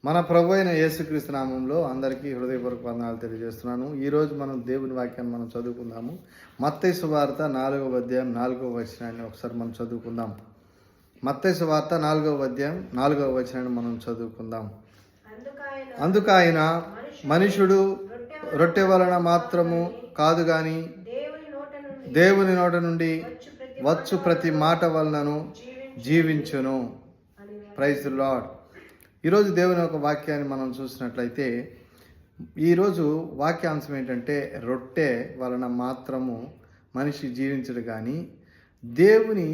మన ప్రభు అయిన యేసుక్రీస్తు నామంలో అందరికీ హృదయపూర్వక వందనాలు తెలియజేస్తున్నాను. ఈరోజు మనం దేవుని వాక్యాన్ని మనం చదువుకుందాము. మత్తయి సువార్త 4వ అధ్యాయం 4వ వచనాన్ని ఒకసారి మనం చదువుకుందాం. మత్తయి సువార్త 4వ అధ్యాయం 4వ వచనాన్ని మనం చదువుకుందాం. అందుకాయన మనుషుడు రొట్టె వలన మాత్రము కాదు గాని దేవుని నోట నుండి వచ్చు ప్రతి మాట వలనను జీవించును. Praise the lord. ఈరోజు దేవుని యొక్క వాక్యాన్ని మనం చూసినట్లయితే ఈరోజు వాక్యాంశం ఏంటంటే రొట్టె వలన మాత్రము మనిషి జీవించడు కానీ దేవుని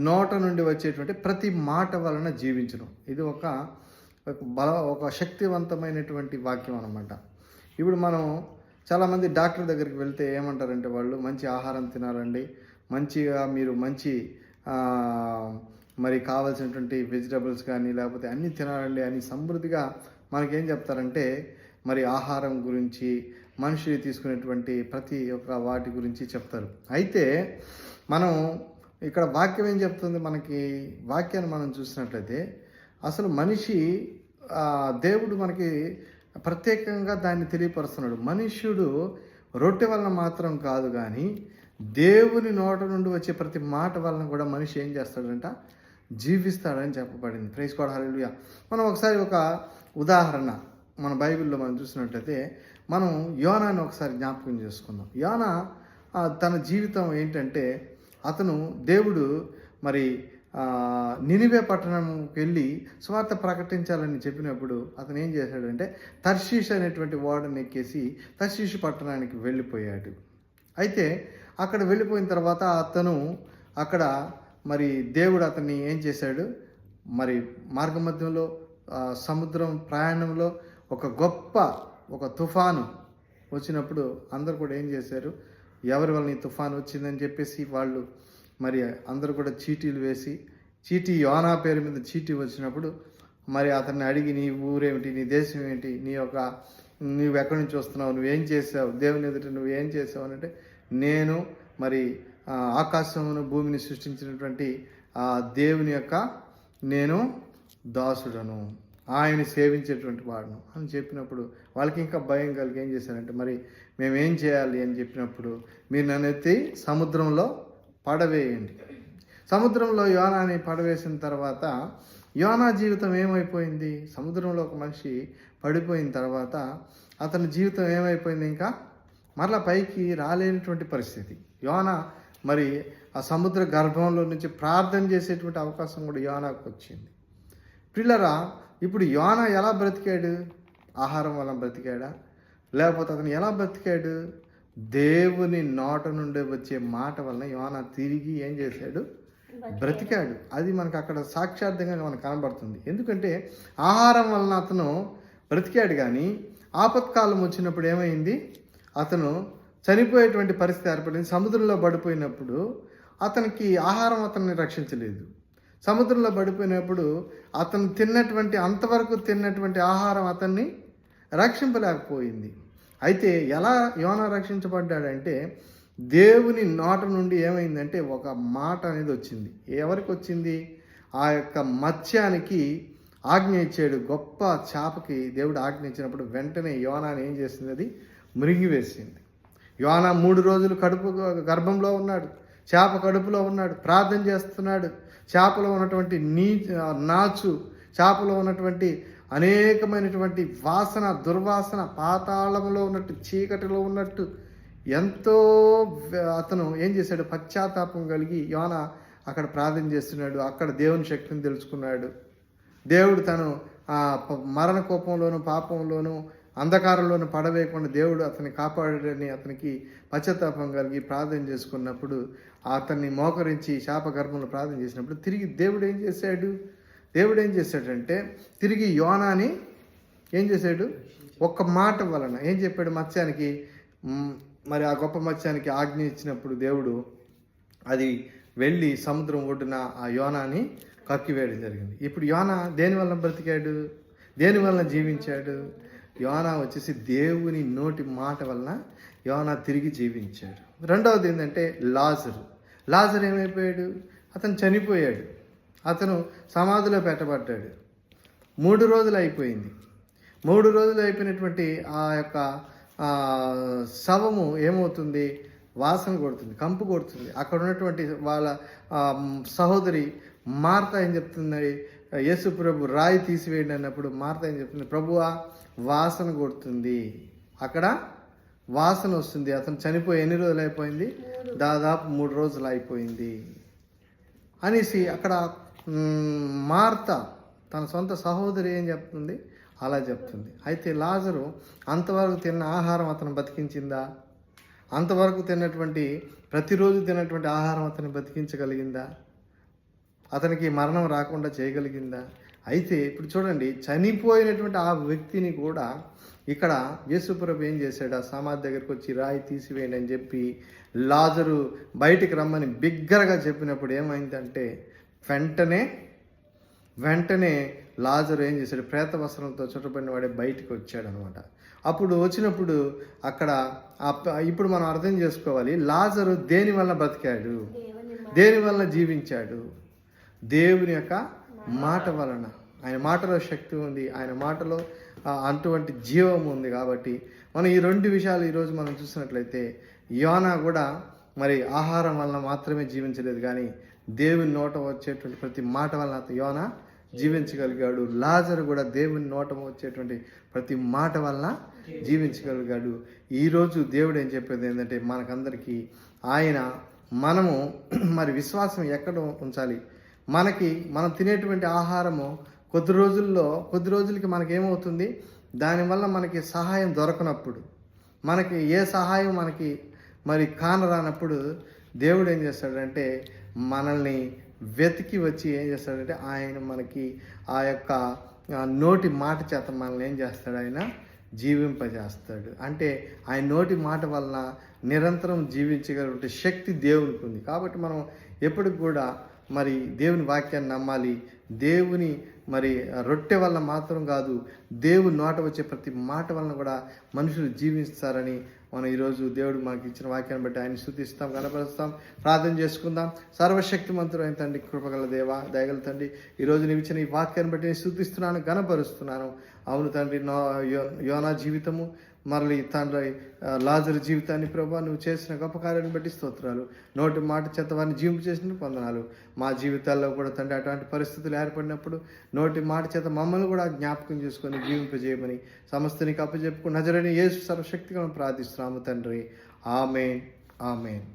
నోట నుండి వచ్చేటువంటి ప్రతి మాట వలన జీవించడం. ఇది ఒక శక్తివంతమైనటువంటి వాక్యం అన్నమాట. ఇప్పుడు మనం చాలామంది డాక్టర్ దగ్గరికి వెళ్తే ఏమంటారంటే వాళ్ళు మంచి ఆహారం తినాలండి, మంచిగా మీరు మంచి మరి కావాల్సినటువంటి వెజిటబుల్స్ కానీ లేకపోతే అన్నీ తినాలండి అని సమృద్ధిగా మనకేం చెప్తారంటే మరి ఆహారం గురించి మనుషులు తీసుకునేటువంటి ప్రతి ఒక్క వాటి గురించి చెప్తారు. అయితే మనం ఇక్కడ వాక్యం ఏం చెప్తుంది, మనకి వాక్యాన్ని మనం చూసినట్లయితే అసలు మనిషి దేవుడు మనకి ప్రత్యేకంగా దాన్ని తెలియపరుస్తున్నాడు. మనుష్యుడు రొట్టె వలన మాత్రం కాదు కానీ దేవుని నోట నుండి వచ్చే ప్రతి మాట వలన కూడా మనిషి ఏం చేస్తాడంట, జీవిస్తాడని చెప్పబడింది. ప్రైజ్ గాడ్, హల్లెలూయా. మనం ఒకసారి ఒక ఉదాహరణ మన బైబిల్లో మనం చూసినట్లయితే మనం యోనాని ఒకసారి జ్ఞాపకం చేసుకుందాం. యోనా తన జీవితం ఏంటంటే అతను దేవుడు మరి నినివే పట్టణంకి వెళ్ళి సువార్త ప్రకటించాలని చెప్పినప్పుడు అతను ఏం చేశాడంటే తర్షీషు అనేటువంటి ఓడను ఎక్కేసి తర్షీషు పట్టణానికి వెళ్ళిపోయాడు. అయితే అక్కడ వెళ్ళిపోయిన తర్వాత అతను అక్కడ మరి దేవుడు అతన్ని ఏం చేశాడు, మరి మార్గమధ్యంలో సముద్రం ప్రయాణంలో ఒక తుఫాను వచ్చినప్పుడు అందరూ కూడా ఏం చేశారు, ఎవరి వల్ల ఈ తుఫాను వచ్చిందని చెప్పేసి వాళ్ళు మరి అందరూ కూడా చీటీలు వేసి యోనా పేరు మీద చీటీ వచ్చినప్పుడు మరి అతన్ని అడిగి నీ ఊరేమిటి, నీ దేశం ఏంటి, నువ్వు ఎక్కడి నుంచి వస్తున్నావు, నువ్వేం చేసావు, దేవుని ఎదుట నువ్వేం చేసావు అని అంటే నేను మరి ఆకాశమును భూమిని సృష్టించినటువంటి దేవుని యొక్క నేను దాసుడను, ఆయన సేవించేటువంటి వాడును అని చెప్పినప్పుడు వాళ్ళకి ఇంకా భయం కలిగి ఏం చేశారంటే మరి మేమేం చేయాలి అని చెప్పినప్పుడు మీరు నన్ను ఎత్తి సముద్రంలో పడవేయండి. సముద్రంలో యోనాని పడవేసిన తర్వాత యోనా జీవితం ఏమైపోయింది, సముద్రంలో ఒక మనిషి పడిపోయిన తర్వాత అతని జీవితం ఏమైపోయింది, ఇంకా మరలా పైకి రాలేనటువంటి పరిస్థితి. యోనా మరి ఆ సముద్ర గర్భంలో నుంచి ప్రార్థన చేసేటువంటి అవకాశం కూడా యోనాకు వచ్చింది. పిల్లరా, ఇప్పుడు యోనా ఎలా బ్రతికాడు, ఆహారం వల్ల బ్రతికాడా, లేకపోతే అతను ఎలా బ్రతికాడు, దేవుని నోట నుండి వచ్చే మాట వలన యోనా తిరిగి ఏం చేశాడు, బ్రతికాడు. అది మనకు అక్కడ సాక్షార్థంగా మనకు కనబడుతుంది. ఎందుకంటే ఆహారం వలన అతను బ్రతికాడు కానీ ఆపత్కాలం వచ్చినప్పుడు ఏమైంది, అతను చనిపోయేటువంటి పరిస్థితి ఏర్పడింది. సముద్రంలో పడిపోయినప్పుడు అతనికి ఆహారం అతన్ని రక్షించలేదు. సముద్రంలో పడిపోయినప్పుడు అతను అంతవరకు తిన్నటువంటి ఆహారం అతన్ని రక్షింపలేకపోయింది. అయితే ఎలా యోనా రక్షించబడ్డాడంటే దేవుని నోట నుండి ఏమైందంటే ఒక మాట అనేది వచ్చింది. ఎవరికి వచ్చింది, ఆ యొక్క మత్స్యానికి ఆజ్ఞ ఇచ్చాడు. గొప్ప చేపకి దేవుడు ఆజ్ఞ ఇచ్చినప్పుడు వెంటనే యోనాని ఏం చేసింది, అది మృంగివేసింది. యోనా 3 రోజులు గర్భంలో ఉన్నాడు, చేప కడుపులో ఉన్నాడు, ప్రార్థన చేస్తున్నాడు. చేపలో ఉన్నటువంటి నాచు, చేపలో ఉన్నటువంటి అనేకమైనటువంటి వాసన, దుర్వాసన, పాతాళంలో ఉన్నట్టు, చీకటిలో ఉన్నట్టు ఎంతో అతను ఏం చేశాడు, పశ్చాత్తాపం కలిగి యోనా అక్కడ ప్రార్థన చేస్తున్నాడు. అక్కడ దేవుని శక్తిని తెలుసుకున్నాడు. దేవుడు తను మరణ కోపంలోను పాపంలోను అంధకారంలోనూ పడవేయకుండా దేవుడు అతన్ని కాపాడాడని అతనికి పశ్చాత్తాపం కలిగి ప్రార్థన చేసుకున్నప్పుడు అతన్ని మోకరించి శాప గర్భంలో ప్రార్థన చేసినప్పుడు తిరిగి దేవుడు ఏం చేశాడంటే తిరిగి యోనాని ఏం చేశాడు, ఒక్క మాట వలన ఏం చెప్పాడు మత్స్యానికి, మరి ఆ గొప్ప మత్స్యానికి ఆజ్ఞ ఇచ్చినప్పుడు దేవుడు అది వెళ్ళి సముద్రం ఒడ్డున ఆ యోనాని కక్కివేయడం జరిగింది. ఇప్పుడు యోనా దేని వలన బ్రతికాడు, దేని వలన జీవించాడు, యోనా వచ్చేసి దేవుని నోటి మాట వలన యోనా తిరిగి జీవించాడు. రెండవది ఏంటంటే లాజరు ఏమైపోయాడు, అతను చనిపోయాడు, అతను సమాధిలో పెట్టబడ్డాడు. 3 రోజులు అయిపోయింది. 3 రోజులు అయిపోయినటువంటి ఆ యొక్క శవము ఏమవుతుంది, వాసన కొడుతుంది, కంపు కొడుతుంది. అక్కడ ఉన్నటువంటి వాళ్ళ సహోదరి మార్త ఏం చెప్తుంది, యేసు ప్రభు రాయి తీసివేయండి అన్నప్పుడు మార్త ఏం చెప్తుంది, ప్రభువా వాసన కొడుతుంది, అక్కడ వాసన వస్తుంది. అతను చనిపోయి ఎన్ని రోజులు అయిపోయింది, దాదాపు 3 రోజులు అయిపోయింది అనేసి అక్కడ మార్త తన సొంత సహోదరి ఏం చెప్తుంది, అలా చెప్తుంది. అయితే లాజరు అంతవరకు తిన్న ఆహారం అతను బతికించిందా? అంతవరకు తిన్నటువంటి ప్రతిరోజు తిన్నటువంటి ఆహారం అతను బతికించగలిగిందా? అతనికి మరణం రాకుండా చేయగలిగిందా? అయితే ఇప్పుడు చూడండి, చనిపోయినటువంటి ఆ వ్యక్తిని కూడా ఇక్కడ యేసుప్రభు ఏం చేశాడు, ఆ సమాధి దగ్గరికి వచ్చి రాయి తీసివేయండి అని చెప్పి లాజరు బయటికి రమ్మని బిగ్గరగా చెప్పినప్పుడు ఏమైందంటే వెంటనే లాజరు ఏం చేశాడు, ప్రేత వస్త్రంతో చుట్టబడిన వాడే బయటికి వచ్చాడు అనమాట. అప్పుడు వచ్చినప్పుడు అక్కడ ఇప్పుడు మనం అర్థం చేసుకోవాలి, లాజరు దేని వల్ల బ్రతికాడు, దేని వల్ల జీవించాడు? దేవుని యొక్క మాట వలన. ఆయన మాటలో శక్తి ఉంది, ఆయన మాటలో అటువంటి జీవం ఉంది. కాబట్టి మనం ఈ 2 విషయాలు ఈరోజు మనం చూసినట్లయితే, యోనా కూడా మరి ఆహారం వలన మాత్రమే జీవించలేదు, కానీ దేవుని నోట వచ్చేటువంటి ప్రతి మాట వలన యోనా జీవించగలిగాడు. లాజరు కూడా దేవుని నోట వచ్చేటువంటి ప్రతి మాట వలన జీవించగలిగాడు. ఈరోజు దేవుడు ఏం చెప్పేది ఏంటంటే, మనకందరికీ మనము మరి విశ్వాసం ఎక్కడ ఉంచాలి? మనం తినేటువంటి ఆహారము కొద్ది రోజులకి మనకేమవుతుంది, దానివల్ల మనకి సహాయం దొరకనప్పుడు, మనకి ఏ సహాయం మనకి మరి కానరానప్పుడు దేవుడు ఏం చేస్తాడంటే, మనల్ని వెతికి వచ్చి ఏం చేస్తాడంటే, ఆయన మనకి ఆ యొక్క నోటి మాట చేత మనల్ని ఏం చేస్తాడు, ఆయన జీవింపజేస్తాడు. అంటే ఆయన నోటి మాట వలన నిరంతరం జీవించగలిగే శక్తి దేవునికి ఉంది. కాబట్టి మనం ఎప్పటికి కూడా మరి దేవుని వాక్యాన్ని నమ్మాలి. దేవుని మరి రొట్టె వల్ల మాత్రం కాదు, దేవుని నోట వచ్చే ప్రతి మాట వలన కూడా మనుషులు జీవిస్తారని మనం ఈరోజు దేవుడు మనకి ఇచ్చిన వాక్యాన్ని బట్టి ఆయన స్తుతిస్తాం, గణపరుస్తాం, ప్రార్థన చేసుకుందాం. సర్వశక్తిమంతుడైన తండ్రి, కృపగల దేవ, దయగల తండ్రి, ఈరోజు నీవు ఇచ్చిన ఈ వాక్యాన్ని బట్టి నేను స్తుతిస్తున్నాను, గణపరుస్తున్నాను. అవును తండ్రి, యోనా జీవితము, మరలి తండ్రి లాజరు జీవితాన్ని ప్రభా నువ్వు చేసిన గొప్ప కార్యాన్ని బట్టి స్తోత్రాలు. నోటి మాట చేత వారిని జీవింపు చేసిన పొందనాలు. మా జీవితాల్లో కూడా తండ్రి అటువంటి పరిస్థితులు ఏర్పడినప్పుడు నోటి మాట చేత మమ్మల్ని కూడా జ్ఞాపకం చేసుకొని జీవింపజేయమని సమస్తనికి అప్పచెప్పుకుని నజరేయుడైన యేసు సర్వశక్తిగా ప్రార్థిస్తున్నాము తండ్రి. ఆమేన్, ఆమేన్.